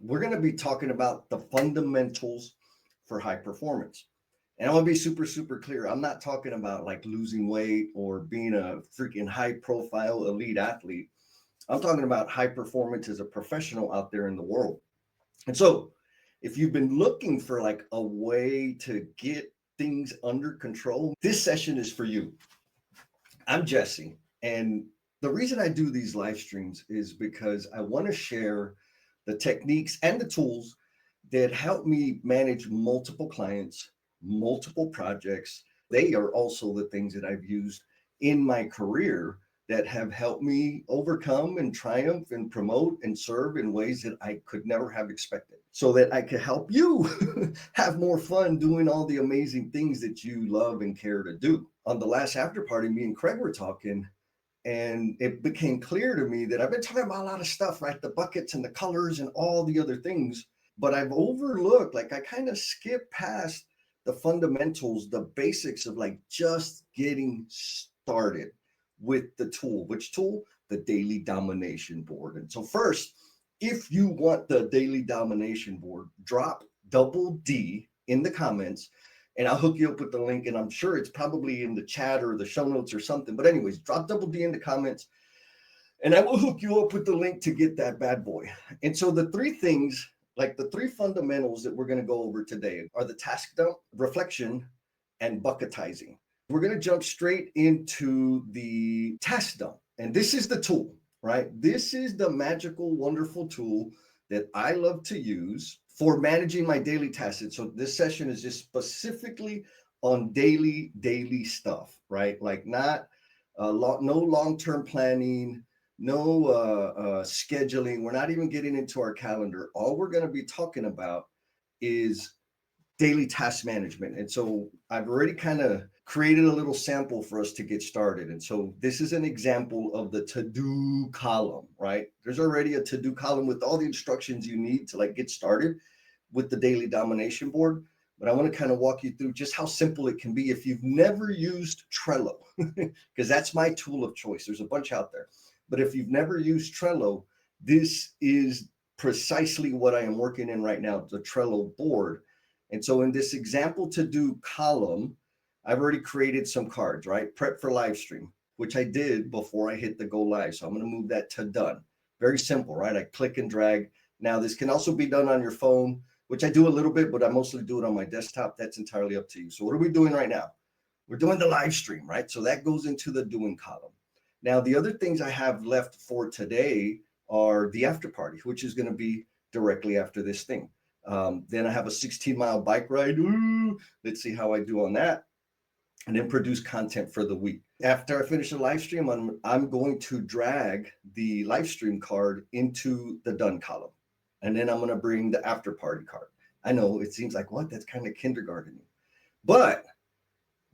we're going to be talking about the fundamentals for high performance. And I want to be super, super clear. I'm not talking about like losing weight or being a freaking high profile elite athlete. I'm talking about high performance as a professional out there in the world. And so if you've been looking for like a way to get things under control, this session is for you. I'm Jesse. And the reason I do these live streams is because I want to share the techniques and the tools that help me manage multiple clients, multiple projects. They are also the things that I've used in my career that have helped me overcome and triumph and promote and serve in ways that I could never have expected, so that I could help you have more fun doing all the amazing things that you love and care to do. On the last after party, me and Craig were talking, and it became clear to me that I've been talking about a lot of stuff, right? The buckets and the colors and all the other things, but I've overlooked, like I kind of skipped past the fundamentals, the basics of like just getting started with the tool. Which tool? The Daily Domination Board. And so first, if you want the Daily Domination Board, drop double D in the comments and I'll hook you up with the link. And I'm sure it's probably in the chat or the show notes or something. But anyways, drop double D in the comments and I will hook you up with the link to get that bad boy. And so the three things, like the three fundamentals that we're going to go over today, are the task dump, reflection, and bucketizing. We're going to jump straight into the task dump. And this is the tool, right? This is the magical, wonderful tool that I love to use for managing my daily tasks. And so this session is just specifically on daily stuff, right? Like not no long-term planning, no scheduling. We're not even getting into our calendar. All we're going to be talking about is daily task management. And so I've already kind of created a little sample for us to get started. And so this is an example of the to-do column, right? There's already a to-do column with all the instructions you need to like get started with the Daily Domination Board. But I want to kind of walk you through just how simple it can be if you've never used Trello, because that's my tool of choice. There's a bunch out there. But if you've never used Trello, this is precisely what I am working in right now, the Trello board. And so in this example to-do column, I've already created some cards, right? Prep for live stream, which I did before I hit the go live. So I'm going to move that to done. Very simple, right? I click and drag. Now this can also be done on your phone, which I do a little bit, but I mostly do it on my desktop. That's entirely up to you. So what are we doing right now? We're doing the live stream, right? So that goes into the doing column. Now, the other things I have left for today are the after party, which is going to be directly after this thing. Then I have a 16-mile bike ride. Ooh, let's see how I do on that. And then produce content for the week. After I finish the live stream, I'm going to drag the live stream card into the done column. And then I'm going to bring the after party card. I know it seems like, what? That's kind of kindergarten. But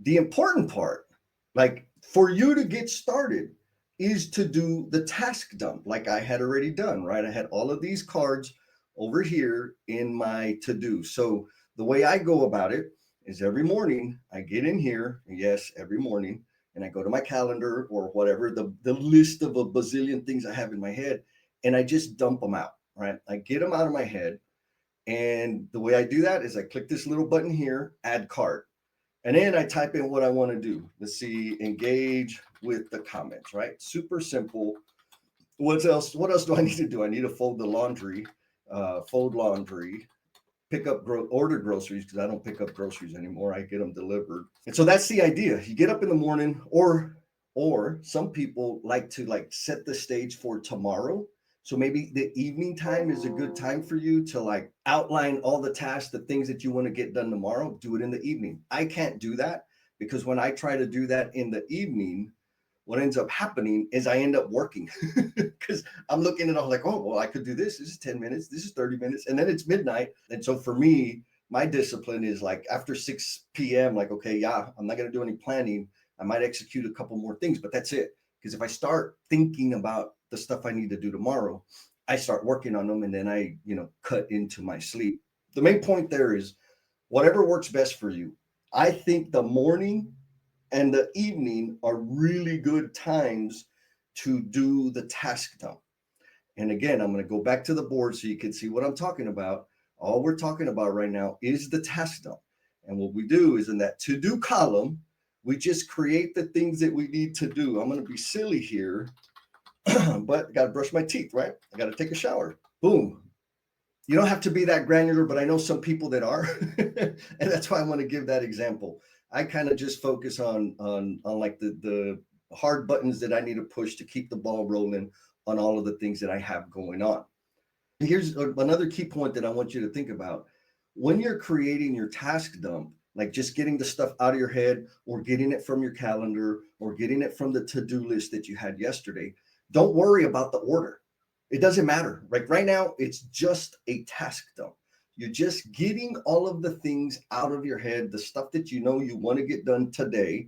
the important part, like for you to get started, is to do the task dump like I had already done, right? I had all of these cards over here in my to-do. So the way I go about it is every morning I get in here, yes, every morning, and I go to my calendar or whatever, the list of a bazillion things I have in my head, and I just dump them out, right? I get them out of my head. And the way I do that is I click this little button here, add card. And then I type in what I want to do. Let's see, engage with the comments, right? Super simple. What else do I need to do? I need to fold the laundry, pick up, order groceries, because I don't pick up groceries anymore. I get them delivered. And so that's the idea. You get up in the morning, or some people like to like set the stage for tomorrow. So maybe the evening time is a good time for you to like outline all the tasks, the things that you want to get done tomorrow. Do it in the evening. I can't do that because when I try to do that in the evening, what ends up happening is I end up working because I'm looking at all like, oh, well, I could do this. This is 10 minutes. This is 30 minutes. And then it's midnight. And so for me, my discipline is like after 6 p.m., like, okay, yeah, I'm not going to do any planning. I might execute a couple more things, but that's it. Because if I start thinking about the stuff I need to do tomorrow, I start working on them and then I, cut into my sleep. The main point there is whatever works best for you. I think the morning and the evening are really good times to do the task dump. And again, I'm going to go back to the board so you can see what I'm talking about. All we're talking about right now is the task dump. And what we do is in that to do column, we just create the things that we need to do. I'm going to be silly here, but I got to brush my teeth, right? I got to take a shower. Boom. You don't have to be that granular, but I know some people that are. And that's why I want to give that example. I kind of just focus on like the hard buttons that I need to push to keep the ball rolling on all of the things that I have going on. Here's another key point that I want you to think about. When you're creating your task dump, like just getting the stuff out of your head or getting it from your calendar or getting it from the to-do list that you had yesterday, don't worry about the order. It doesn't matter. Like right now, it's just a task dump. You're just getting all of the things out of your head, the stuff that you know you want to get done today.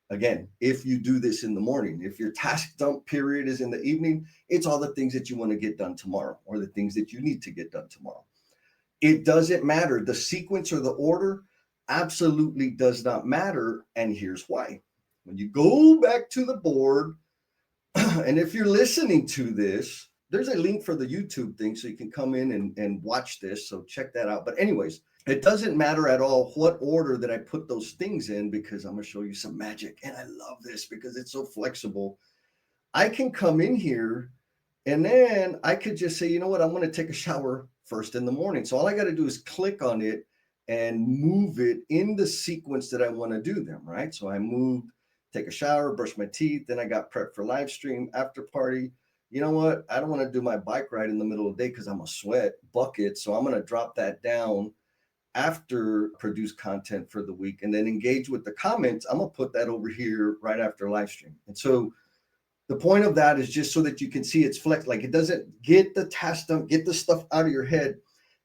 Again, if you do this in the morning, if your task dump period is in the evening, it's all the things that you want to get done tomorrow or the things that you need to get done tomorrow. It doesn't matter. The sequence or the order absolutely does not matter. And here's why. When you go back to the board, and if you're listening to this, there's a link for the YouTube thing so you can come in and watch this. So check that out. But anyways, it doesn't matter at all what order that I put those things in, because I'm going to show you some magic. And I love this because it's so flexible. I can come in here and then I could just say, you know what, I'm going to take a shower first in the morning. So all I got to do is click on it and move it in the sequence that I want to do them, right? So I moved, take a shower, brush my teeth, then I got prepped for live stream, after party. You know what? I don't want to do my bike ride in the middle of the day because I'm a sweat bucket. So I'm going to drop that down after produce content for the week and then engage with the comments. I'm going to put that over here right after live stream. And so the point of that is just so that you can see it's flex. Like it doesn't get the task done, get the stuff out of your head,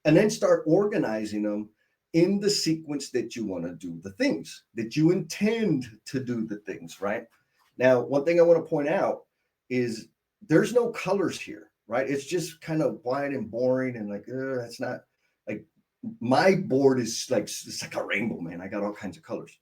and then start organizing them in the sequence that you want to do the things, that you intend to do the things, right? Now, one thing I want to point out is there's no colors here, right? It's just kind of white and boring and like, that's not like my board is like, it's like a rainbow, man. I got all kinds of colors.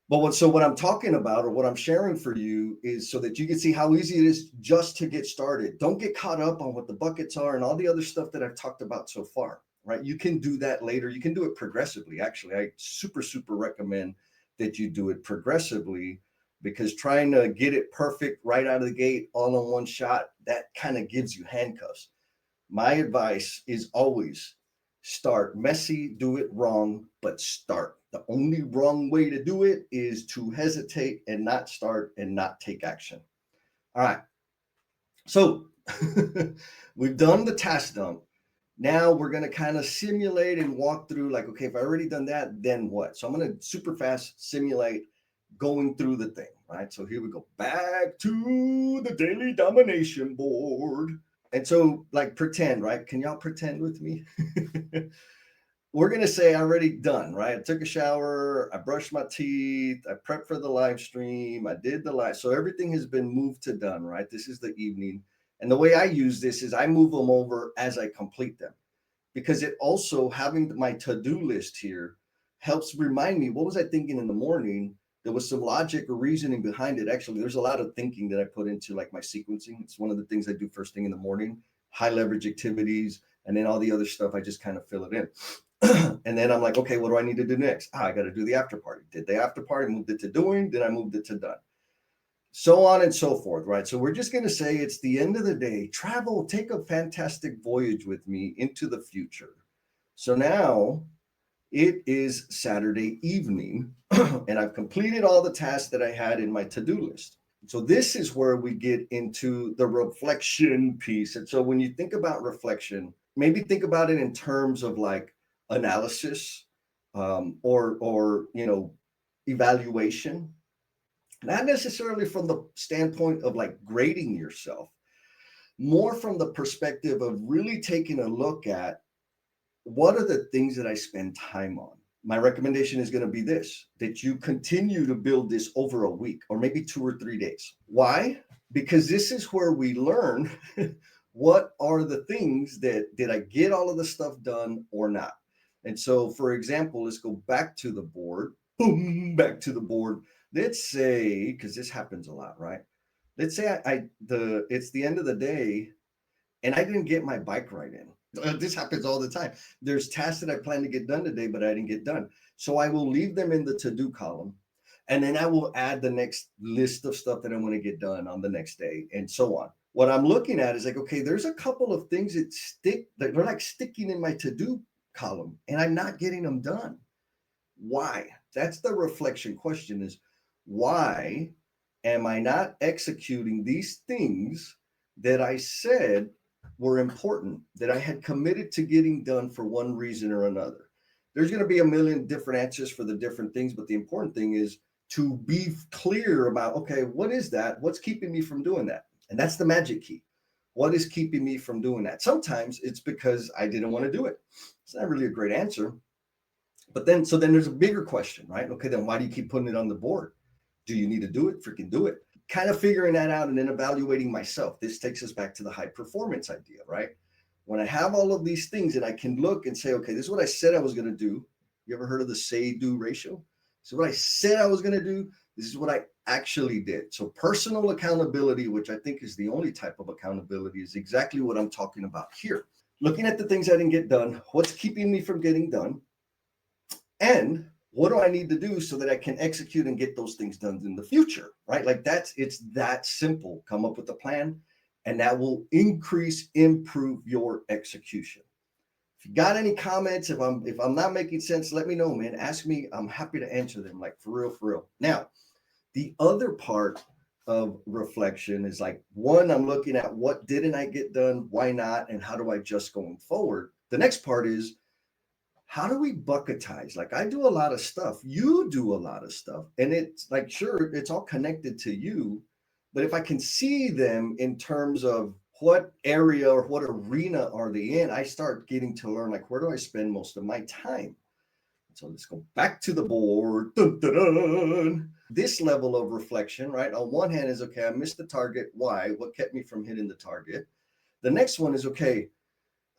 But what I'm talking about or what I'm sharing for you is so that you can see how easy it is just to get started. Don't get caught up on what the buckets are and all the other stuff that I've talked about so far, right? You can do that later. You can do it progressively. Actually, I super recommend that you do it progressively, because trying to get it perfect right out of the gate all in one shot, that kind of gives you handcuffs. My advice is always start messy, do it wrong, but start. The only wrong way to do it is to hesitate and not start and not take action. All right. So we've done the task dump. Now we're going to kind of simulate and walk through like, okay, if I already done that, then what? So I'm going to super fast simulate going through the thing, right? So here we go back to the Daily Domination Board. And so like pretend, right? Can y'all pretend with me? We're going to say I already done, right? I took a shower, I brushed my teeth, I prepped for the live stream, I did the live. So everything has been moved to done, right? This is the evening. And the way I use this is I move them over as I complete them, because it also, having my to-do list here helps remind me, what was I thinking in the morning? There was some logic or reasoning behind it. Actually, there's a lot of thinking that I put into like my sequencing. It's one of the things I do first thing in the morning, high leverage activities, and then all the other stuff, I just kind of fill it in. And then I'm like, okay, what do I need to do next? I got to do the after party. Did the after party, moved it to doing, then I moved it to done. So on and so forth, right? So we're just going to say it's the end of the day. Travel, take a fantastic voyage with me into the future. So now it is Saturday evening, and I've completed all the tasks that I had in my to-do list. So this is where we get into the reflection piece. And so when you think about reflection, maybe think about it in terms of like analysis, or evaluation, not necessarily from the standpoint of like grading yourself, more from the perspective of really taking a look at what are the things that I spend time on. My recommendation is going to be this, that you continue to build this over a week or maybe 2 or 3 days. Why? Because this is where we learn what are the things that did I get all of the stuff done or not. And so, for example, let's go back to the board. Boom, back to the board. Let's say, because this happens a lot, right? Let's say it's the end of the day and I didn't get my bike ride in. This happens all the time. There's tasks that I plan to get done today, but I didn't get done. So I will leave them in the to-do column. And then I will add the next list of stuff that I want to get done on the next day and so on. What I'm looking at is like, okay, there's a couple of things that they're like sticking in my to-do column and I'm not getting them done. Why? That's the reflection question, is why am I not executing these things that I said were important, that I had committed to getting done for one reason or another? There's going to be a million different answers for the different things, but the important thing is to be clear about, okay, what is that? What's keeping me from doing that? And that's the magic key. What is keeping me from doing that? Sometimes it's because I didn't want to do it. It's not really a great answer. But then there's a bigger question, right? Okay, then why do you keep putting it on the board? Do you need to do it? Freaking do it. Kind of figuring that out and then evaluating myself. This takes us back to the high performance idea, right? When I have all of these things and I can look and say, okay, this is what I said I was going to do. You ever heard of the say-do ratio? So what I said I was going to do, this is what I actually did. So personal accountability, which I think is the only type of accountability, is exactly what I'm talking about here. Looking at the things I didn't get done, what's keeping me from getting done, and what do I need to do so that I can execute and get those things done in the future, right? Like it's that simple. Come up with a plan, and that will improve your execution. If you got any comments, if I'm not making sense, let me know, man. Ask me. I'm happy to answer them, like for real, for real. Now, the other part of reflection is like, one, I'm looking at what didn't I get done, why not, and how do I adjust going forward. The next part is, how do we bucketize? Like, I do a lot of stuff. You do a lot of stuff. And it's like, sure, it's all connected to you. But if I can see them in terms of what area or what arena are they in, I start getting to learn, like, where do I spend most of my time? So let's go back to the board. Dun, dun, dun. This level of reflection, right? On one hand is, okay, I missed the target. Why? What kept me from hitting the target? The next one is, okay,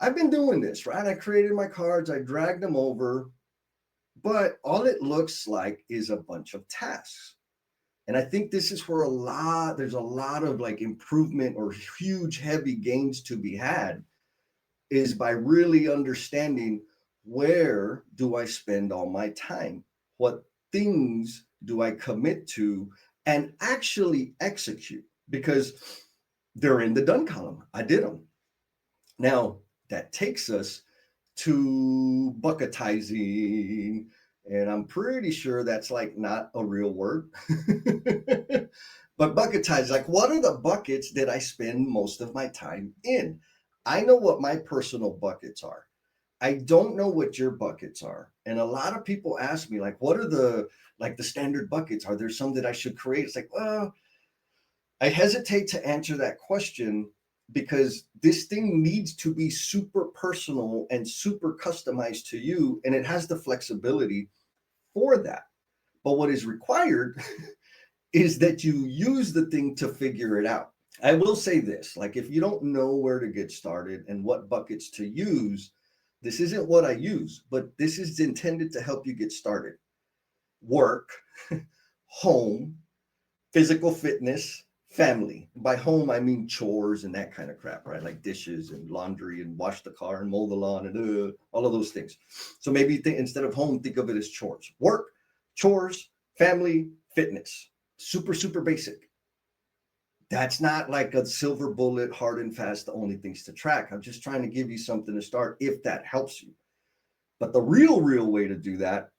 I've been doing this, right? I created my cards, I dragged them over, but all it looks like is a bunch of tasks. And I think this is where there's a lot of like improvement or huge, heavy gains to be had, is by really understanding, where do I spend all my time? What things do I commit to and actually execute? Because they're in the done column. I did them. Now, that takes us to bucketizing. And I'm pretty sure that's like not a real word. But bucketize, like, what are the buckets that I spend most of my time in? I know what my personal buckets are. I don't know what your buckets are. And a lot of people ask me, like, what are the standard buckets? Are there some that I should create? It's like, well, I hesitate to answer that question, because this thing needs to be super personal and super customized to you, and it has the flexibility for that. But what is required is that you use the thing to figure it out. I will say this, like, if you don't know where to get started and what buckets to use, this isn't what I use, but this is intended to help you get started. Work, home, physical fitness, family. By home, I mean chores and that kind of crap, right? Like dishes and laundry and wash the car and mow the lawn and all of those things. So maybe instead of home, think of it as chores. Work, chores, family, fitness. Super, super basic. That's not like a silver bullet, hard and fast, the only things to track. I'm just trying to give you something to start if that helps you. But the real way to do that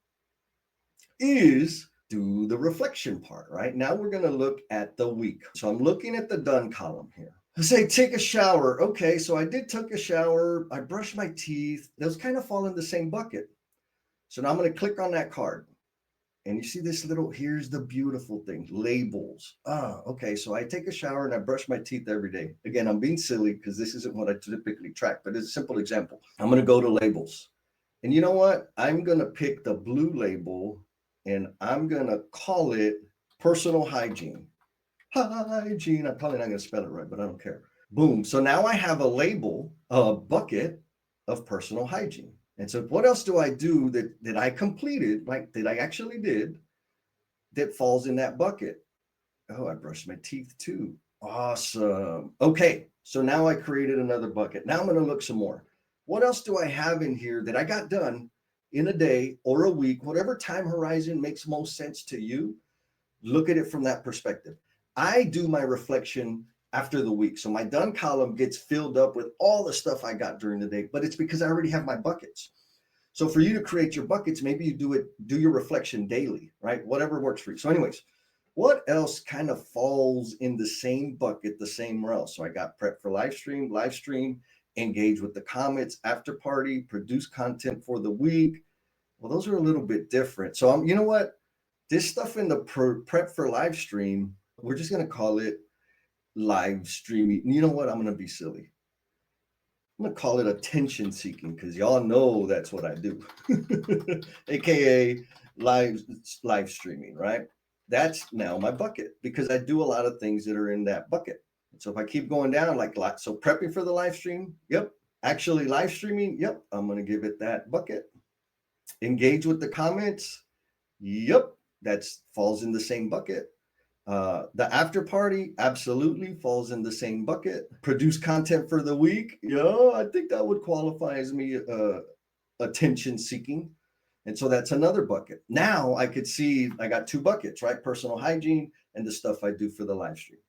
is do the reflection part, right? Now we're going to look at the week. So I'm looking at the done column here. I say, take a shower. Okay, so I did take a shower. I brushed my teeth. Those kind of fall in the same bucket. So now I'm going to click on that card. And you see this here's the beautiful thing, labels. Okay, so I take a shower and I brush my teeth every day. Again, I'm being silly because this isn't what I typically track, but it's a simple example. I'm going to go to labels. And you know what? I'm going to pick the blue label, and I'm going to call it personal hygiene. Hygiene. I'm probably not going to spell it right, but I don't care. Boom. So now I have a label, a bucket of personal hygiene. And so what else do I do that I completed, like that I actually did, that falls in that bucket? Oh, I brushed my teeth too. Awesome. Okay. So now I created another bucket. Now I'm going to look some more. What else do I have in here that I got done in a day or a week, whatever time horizon makes most sense to you? Look at it from that perspective. I do my reflection after the week. So my done column gets filled up with all the stuff I got during the day, but it's because I already have my buckets. So for you to create your buckets, maybe you do your reflection daily, right? Whatever works for you. So anyways, what else kind of falls in the same bucket, the same realm? So I got prep for live stream, engage with the comments, after party, produce content for the week. Well, those are a little bit different. So you know what? This stuff in the prep for live stream, we're just going to call it live streaming. You know what? I'm going to be silly. I'm going to call it attention seeking because y'all know that's what I do, AKA live streaming, right? That's now my bucket because I do a lot of things that are in that bucket. So if I keep going down, so prepping for the live stream, yep. Actually live streaming, yep. I'm going to give it that bucket. Engage with the comments, yep. That falls in the same bucket. The after party absolutely falls in the same bucket. Produce content for the week, I think that would qualify as me attention seeking. And so that's another bucket. Now I could see I got two buckets, right? Personal hygiene and the stuff I do for the live stream.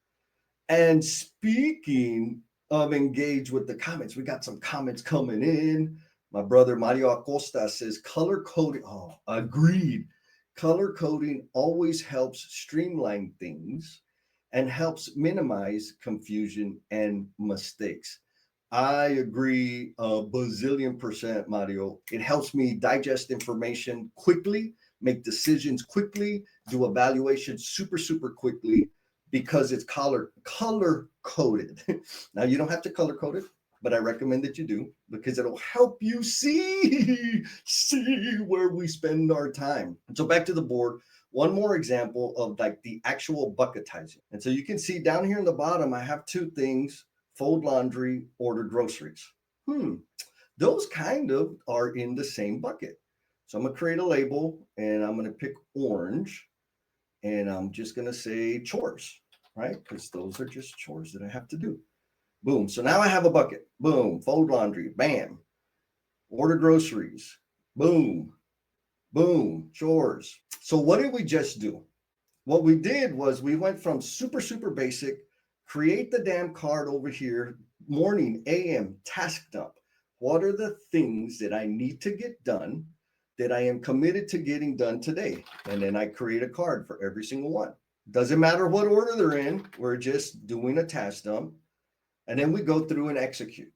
And speaking of engage with the comments, we got some comments coming in. My brother Mario Acosta says color coding. Oh, agreed. Color coding always helps streamline things and helps minimize confusion and mistakes. I agree a bazillion percent, Mario. It helps me digest information quickly, make decisions quickly, do evaluations super quickly because it's color coded. Now you don't have to color code it, but I recommend that you do because it'll help you see where we spend our time. So back to the board, one more example of like the actual bucketizing. And so you can see down here in the bottom, I have two things: fold laundry, order groceries. Those kind of are in the same bucket. So I'm gonna create a label and I'm gonna pick orange and I'm just gonna say chores, right? Because those are just chores that I have to do. Boom. So now I have a bucket. Boom. Fold laundry. Bam. Order groceries. Boom. Boom. Chores. So what did we just do? What we did was we went from super basic, create the damn card over here, morning, AM, task dump. What are the things that I need to get done that I am committed to getting done today? And then I create a card for every single one. Doesn't matter what order they're in. We're just doing a task dump. And then we go through and execute.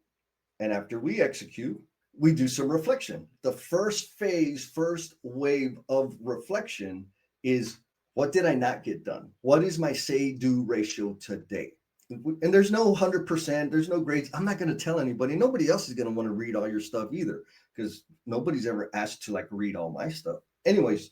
And after we execute, we do some reflection. The first phase, first wave of reflection is, what did I not get done? What is my say-do ratio today? And there's no 100%, there's no grades. I'm not going to tell anybody. Nobody else is going to want to read all your stuff either because nobody's ever asked to like read all my stuff. Anyways,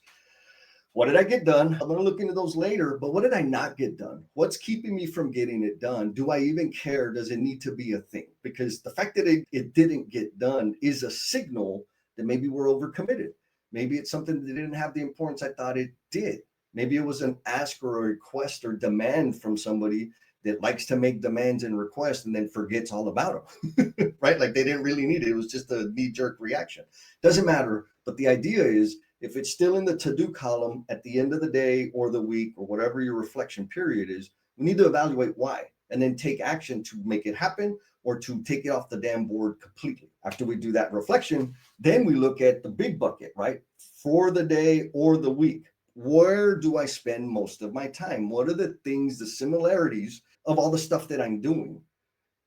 what did I get done? I'm going to look into those later, but what did I not get done? What's keeping me from getting it done? Do I even care? Does it need to be a thing? Because the fact that it didn't get done is a signal that maybe we're overcommitted. Maybe it's something that didn't have the importance I thought it did. Maybe it was an ask or a request or demand from somebody that likes to make demands and requests and then forgets all about them, right? Like they didn't really need it. It was just a knee-jerk reaction. Doesn't matter. But the idea is, if it's still in the to-do column at the end of the day or the week or whatever your reflection period is, we need to evaluate why and then take action to make it happen or to take it off the damn board completely. After we do that reflection, then we look at the big bucket, right? For the day or the week. Where do I spend most of my time? What are the things, the similarities of all the stuff that I'm doing?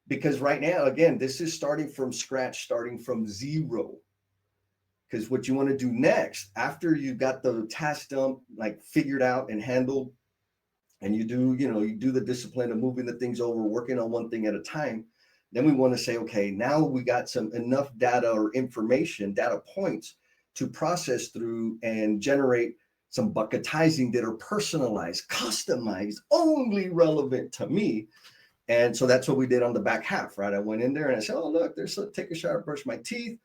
Because right now, again, this is starting from scratch, starting from zero. Because what you want to do next, after you've got the task dump like figured out and handled, and you do the discipline of moving the things over, working on one thing at a time, then we want to say, okay, now we got some enough data or information, data points to process through and generate some bucketizing that are personalized, customized, only relevant to me. And so that's what we did on the back half, right? I went in there and I said, oh, look, take a shower, brush my teeth.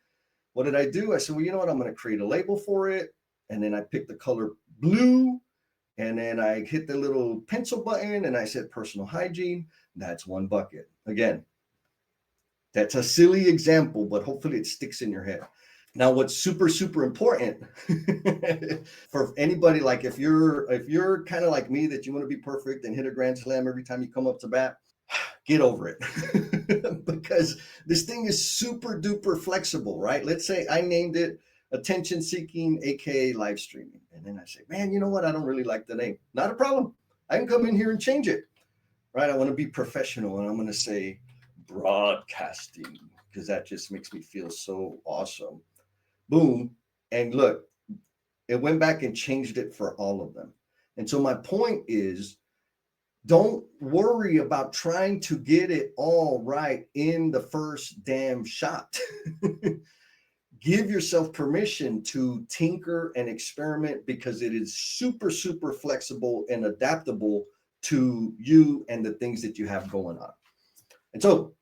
What did I do? I said, well, you know what? I'm going to create a label for it. And then I picked the color blue. And then I hit the little pencil button and I said personal hygiene. That's one bucket. Again, That's a silly example, but hopefully it sticks in your head. Now, what's super, super important for anybody, like if you're kind of like me, that you want to be perfect and hit a grand slam every time you come up to bat, get over it. Because this thing is super duper flexible, right? Let's say I named it attention seeking, aka live streaming. And then I say, man, you know what? I don't really like the name. Not a problem. I can come in here and change it, right? I want to be professional and I'm going to say broadcasting because that just makes me feel so awesome. Boom. And look, it went back and changed it for all of them. And so my point is, don't worry about trying to get it all right in the first damn shot. Give yourself permission to tinker and experiment because it is super, super flexible and adaptable to you and the things that you have going on. And so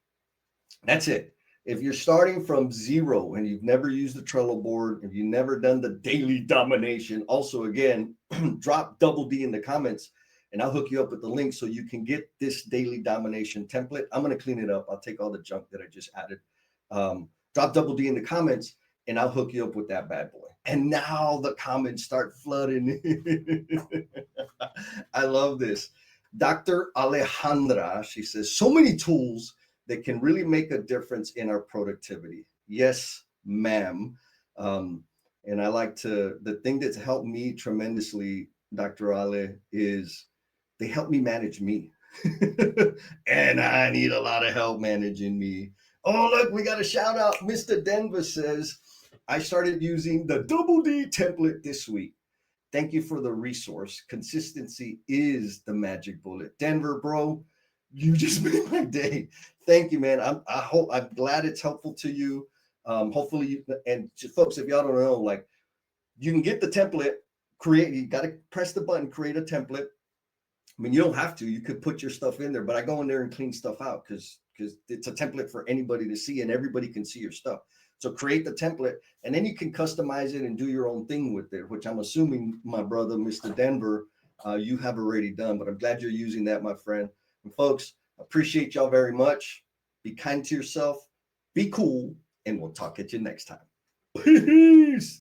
that's it. If you're starting from zero and you've never used the Trello board, if you've never done the daily domination, also again, drop double D in the comments and I'll hook you up with the link so you can get this daily domination template. I'm going to clean it up. I'll take all the junk that I just added. Drop double D in the comments and I'll hook you up with that bad boy. And now the comments start flooding. I love this. Dr. Alejandra, she says, so many tools that can really make a difference in our productivity. Yes, ma'am. And I like to, the thing that's helped me tremendously, Dr. Ale, is they help me manage me. And I need a lot of help managing me. Oh, look, we got a shout out. Mr. Denver says, I started using the double D template this week. Thank you for the resource. Consistency is the magic bullet. Denver, bro, you just made my day. Thank you, man. I'm glad it's helpful to you. Hopefully, and folks, if y'all don't know, like you can get the template, you got to press the button, create a template. I mean, you don't have to. You could put your stuff in there, but I go in there and clean stuff out because it's a template for anybody to see and everybody can see your stuff. So create the template and then you can customize it and do your own thing with it, which I'm assuming, my brother, Mr. Denver, you have already done. But I'm glad you're using that, my friend. And folks, appreciate y'all very much. Be kind to yourself, be cool, and we'll talk at you next time. Peace.